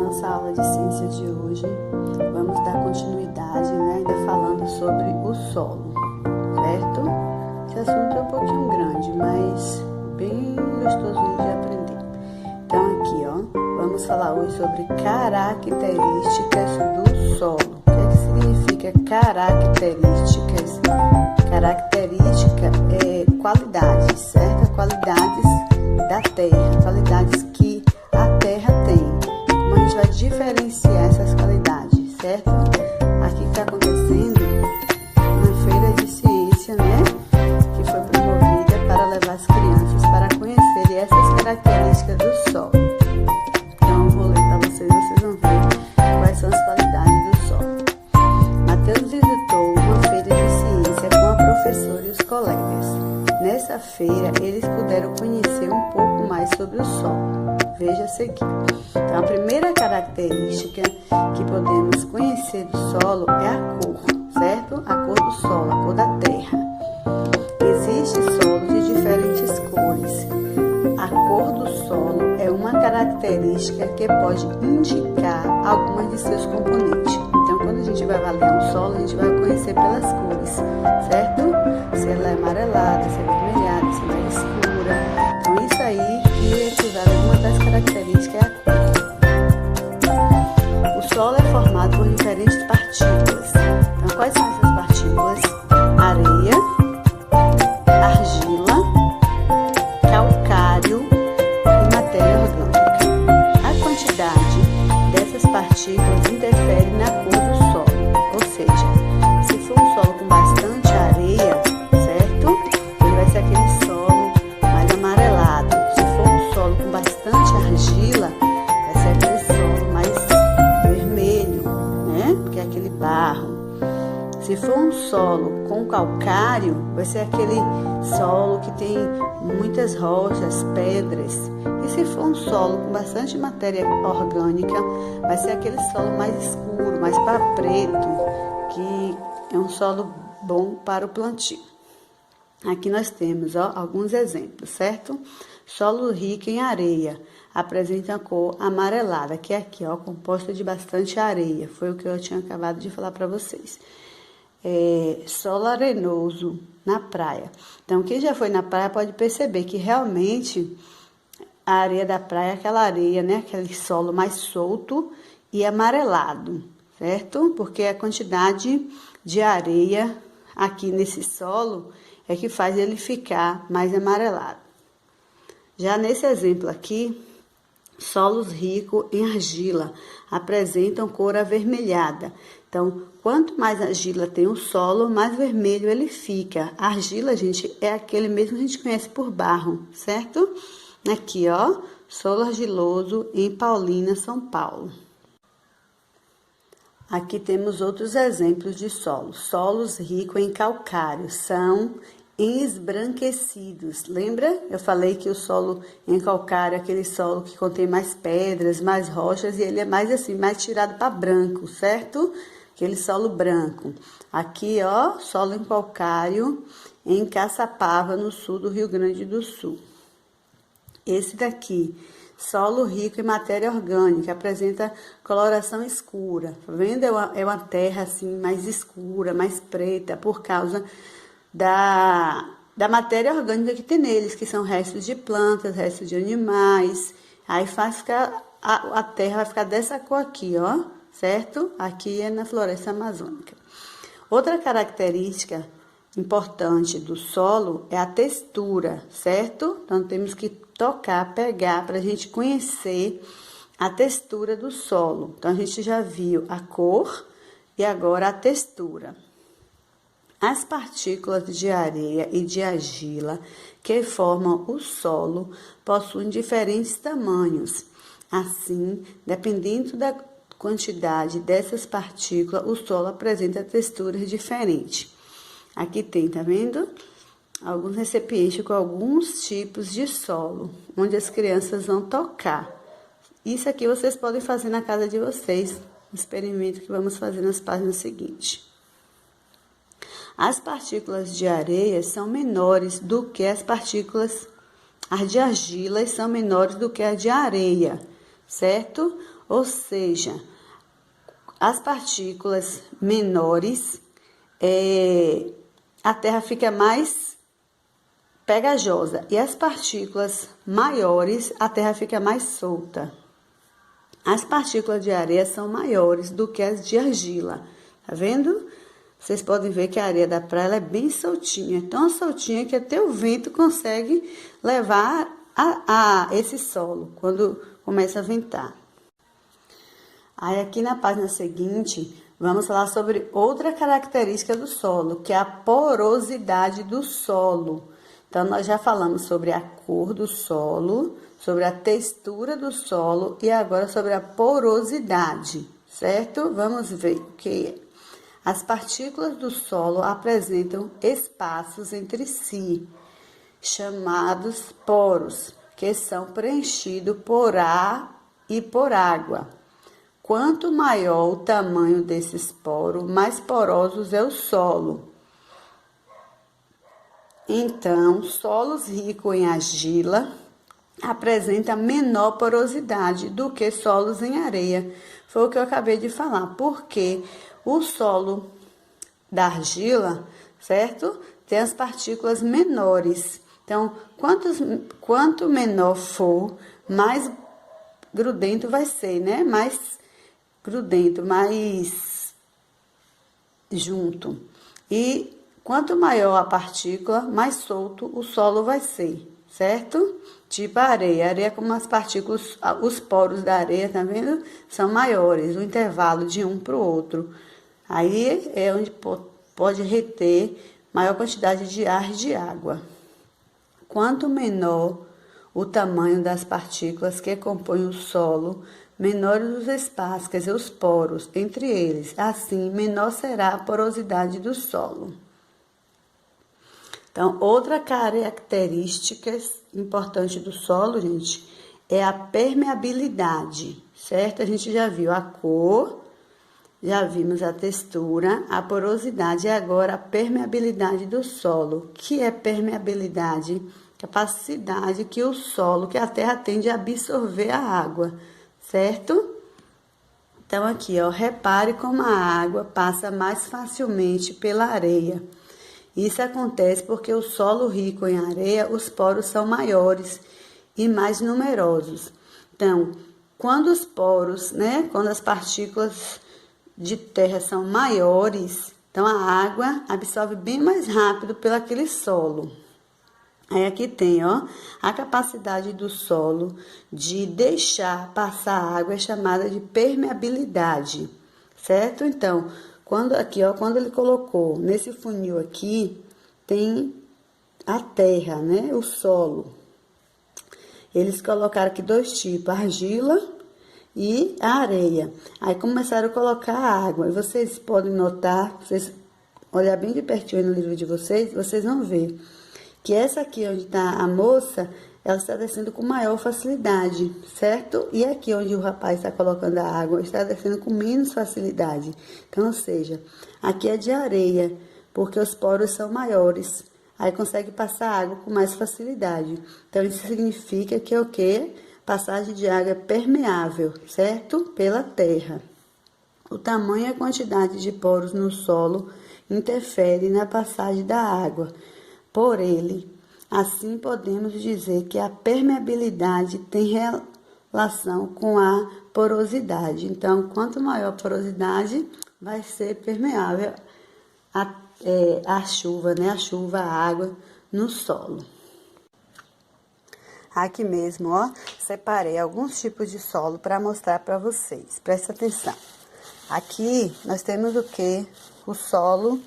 nossa aula de ciência de hoje, vamos dar continuidade, ainda falando sobre o solo, certo? Esse assunto é um pouquinho grande, mas bem gostosinho de aprender. Então aqui, vamos falar hoje sobre características do solo. O que é que significa características? Característica é qualidades, certo? Qualidades da terra, qualidades que a terra tem. Como a gente vai diferenciar essas qualidades, certo? Aqui está acontecendo uma feira de ciência, que foi promovida para levar as crianças para conhecerem essas características do solo. Então, eu vou ler para vocês vão ver quais são as qualidades do solo. Mateus visitou uma feira de ciência com a professora e os colegas. Nessa feira, eles puderam conhecer um pouco mais sobre o solo. Veja a seguir. Então, a primeira característica que podemos conhecer do solo é a cor, certo? A cor do solo, a cor da terra. Existem solos de diferentes cores. A cor do solo é uma característica que pode indicar algumas de seus componentes. Então, quando a gente vai avaliar um solo, a gente vai conhecer pelas cores, certo? Se ela é amarelada, se é avermelhada, se ela é escura. Então, isso aí que equivale a uma das características é a cor. O solo é formado por diferentes partículas. Então, quais são essas partículas? Areia, argila, calcário e matéria orgânica. A quantidade dessas partículas interfere na cor do solo. Ou seja, se for um solo com bastante areia, certo? Ele vai ser aquele solo mais amarelado. Se for um solo com bastante argila, vai ser aquele solo mais vermelho, porque é aquele barro. Se for um solo com calcário, vai ser aquele solo que tem muitas rochas, pedras. E se for um solo com bastante matéria orgânica, vai ser aquele solo mais escuro, mais para preto, que é um solo bom para o plantio. Aqui nós temos alguns exemplos, certo? Solo rico em areia apresenta a cor amarelada, que é aqui, composta de bastante areia. Foi o que eu tinha acabado de falar para vocês. Solo arenoso na praia. Então, quem já foi na praia pode perceber que realmente a areia da praia é aquela areia, aquele solo mais solto e amarelado, certo? Porque a quantidade de areia aqui nesse solo é que faz ele ficar mais amarelado. Já nesse exemplo aqui, solos ricos em argila apresentam cor avermelhada. Então, quanto mais argila tem o solo, mais vermelho ele fica. A argila, gente, é aquele mesmo que a gente conhece por barro, certo? Aqui, solo argiloso em Paulínia, São Paulo. Aqui temos outros exemplos de solos. Solos ricos em calcário são esbranquecidos. Lembra? Eu falei que o solo em calcário é aquele solo que contém mais pedras, mais rochas, e ele é mais assim, mais tirado para branco, certo? Aquele solo branco. Aqui, solo em calcário em Caçapava, no sul do Rio Grande do Sul. Esse daqui, solo rico em matéria orgânica, apresenta coloração escura. Tá vendo? É uma terra assim mais escura, mais preta, por causa da matéria orgânica que tem neles, que são restos de plantas, restos de animais. Aí faz ficar, a terra vai ficar dessa cor aqui, certo? Aqui é na floresta amazônica. Outra característica importante do solo é a textura, certo? Então, temos que tocar, pegar, para a gente conhecer a textura do solo. Então, a gente já viu a cor e agora a textura. As partículas de areia e de argila que formam o solo possuem diferentes tamanhos. Assim, dependendo da quantidade dessas partículas, o solo apresenta texturas diferentes. Aqui tem, tá vendo? Alguns recipientes com alguns tipos de solo, onde as crianças vão tocar. Isso aqui vocês podem fazer na casa de vocês, um experimento que vamos fazer nas páginas seguintes. As partículas de areia são menores do que as partículas, as de argila são menores do que as de areia, certo? Ou seja, as partículas menores, a terra fica mais pegajosa. E as partículas maiores, a terra fica mais solta. As partículas de areia são maiores do que as de argila. Tá vendo? Vocês podem ver que a areia da praia é bem soltinha. Tão soltinha que até o vento consegue levar a esse solo, quando começa a ventar. Aí aqui na página seguinte, vamos falar sobre outra característica do solo, que é a porosidade do solo. Então, nós já falamos sobre a cor do solo, sobre a textura do solo e agora sobre a porosidade, certo? Vamos ver o que é. As partículas do solo apresentam espaços entre si, chamados poros, que são preenchidos por ar e por água. Quanto maior o tamanho desses poros, mais porosos é o solo. Então, solos ricos em argila apresentam menor porosidade do que solos em areia. Foi o que eu acabei de falar, porque o solo da argila, certo? Tem as partículas menores. Então, quanto menor for, mais grudento vai ser, né? Mais grudento, mais junto. E quanto maior a partícula, mais solto o solo vai ser, certo? Tipo a areia. A areia, como as partículas, os poros da areia, tá vendo? São maiores, o intervalo de um para o outro. Aí é onde pode reter maior quantidade de ar e de água. Quanto menor o tamanho das partículas que compõem o solo, menores os espaços, quer dizer, os poros entre eles. Assim, menor será a porosidade do solo. Então, outra característica importante do solo, gente, é a permeabilidade, certo? A gente já viu a cor, já vimos a textura, a porosidade e agora a permeabilidade do solo. Que é permeabilidade? Capacidade que o solo, que a terra tem de absorver a água, certo? Então, aqui, ó, repare como a água passa mais facilmente pela areia. Isso acontece porque o solo rico em areia, os poros são maiores e mais numerosos. Então, quando os poros, né, quando as partículas de terra são maiores, então a água absorve bem mais rápido pelo aquele solo. Aí aqui tem, ó, a capacidade do solo de deixar passar a água é chamada de permeabilidade, certo? Então, quando aqui, ó, quando ele colocou nesse funil aqui, tem a terra, né, o solo. Eles colocaram aqui dois tipos, a argila e a areia. Aí começaram a colocar a água. E vocês podem notar, vocês olhar bem de pertinho no livro de vocês, vocês vão ver que essa aqui onde está a moça, ela está descendo com maior facilidade, certo? E aqui onde o rapaz está colocando a água, está descendo com menos facilidade. Então, ou seja, aqui é de areia, porque os poros são maiores. Aí consegue passar água com mais facilidade. Então, isso significa que é o quê? Passagem de água permeável, certo? Pela terra. O tamanho e a quantidade de poros no solo interfere na passagem da água por ele. Assim, podemos dizer que a permeabilidade tem relação com a porosidade. Então, quanto maior a porosidade, vai ser permeável a chuva, né? A chuva, a água no solo. Aqui mesmo, ó, separei alguns tipos de solo para mostrar para vocês. Presta atenção. Aqui nós temos o que? O solo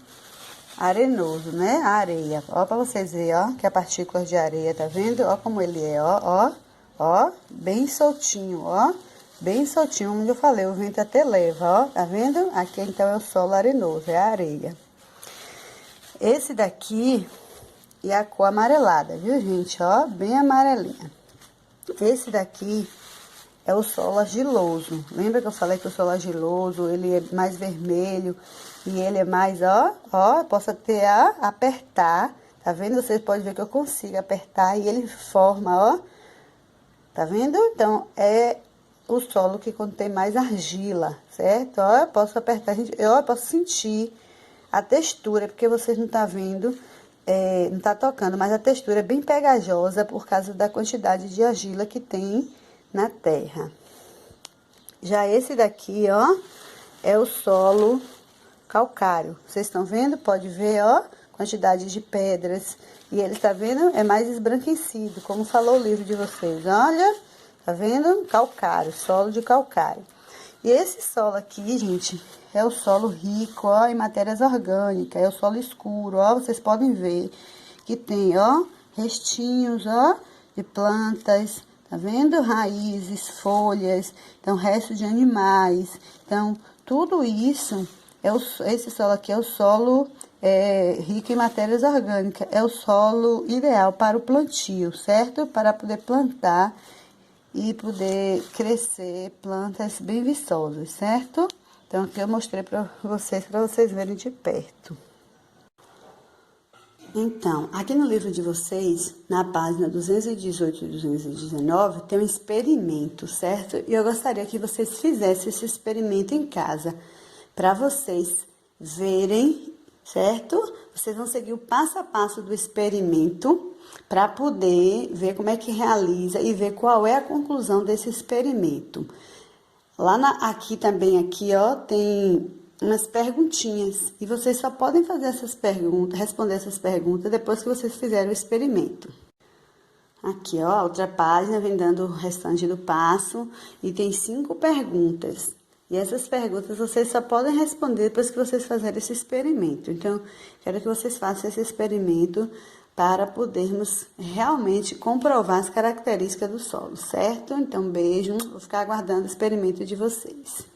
arenoso, né? A areia. Ó, para vocês verem, ó, que a partícula de areia, tá vendo? Ó como ele é, ó, bem soltinho, ó. Bem soltinho, como eu falei, o vento até leva, ó, tá vendo? Aqui então é o solo arenoso, é a areia. Esse daqui é a cor amarelada, viu, gente? Ó, bem amarelinha. Esse daqui é o solo argiloso. Lembra que eu falei que o solo argiloso, ele é mais vermelho e ele é mais, ó, posso até apertar, tá vendo? Vocês podem ver que eu consigo apertar e ele forma, ó. Tá vendo? Então, é o solo que contém mais argila, certo? Ó, eu posso apertar, eu posso sentir a textura, porque vocês não tá vendo, não tá tocando, mas a textura é bem pegajosa por causa da quantidade de argila que tem na terra. Já esse daqui, ó, é o solo calcário. Vocês estão vendo? Pode ver, ó, quantidade de pedras. E ele, tá vendo? É mais esbranquecido, como falou o livro de vocês. Olha, tá vendo? Calcário, solo de calcário. E esse solo aqui, gente, é o solo rico, ó, em matérias orgânicas. É o solo escuro, ó, vocês podem ver que tem, ó, restinhos, ó, de plantas. Tá vendo? Raízes, folhas, então, restos de animais. Então, tudo isso, esse solo aqui é o solo rico em matérias orgânicas. É o solo ideal para o plantio, certo? Para poder plantar e poder crescer plantas bem viçosas, certo? Então, aqui eu mostrei para vocês verem de perto. Então, aqui no livro de vocês, na página 218 e 219, tem um experimento, certo? E eu gostaria que vocês fizessem esse experimento em casa, para vocês verem, certo? Vocês vão seguir o passo a passo do experimento, para poder ver como é que realiza e ver qual é a conclusão desse experimento. Aqui também, aqui, ó, tem umas perguntinhas, e vocês só podem fazer essas perguntas, responder essas perguntas depois que vocês fizerem o experimento. Aqui, ó, a outra página vem dando o restante do passo, e tem 5 perguntas. E essas perguntas vocês só podem responder depois que vocês fizerem esse experimento. Então, quero que vocês façam esse experimento para podermos realmente comprovar as características do solo, certo? Então, beijo, vou ficar aguardando o experimento de vocês.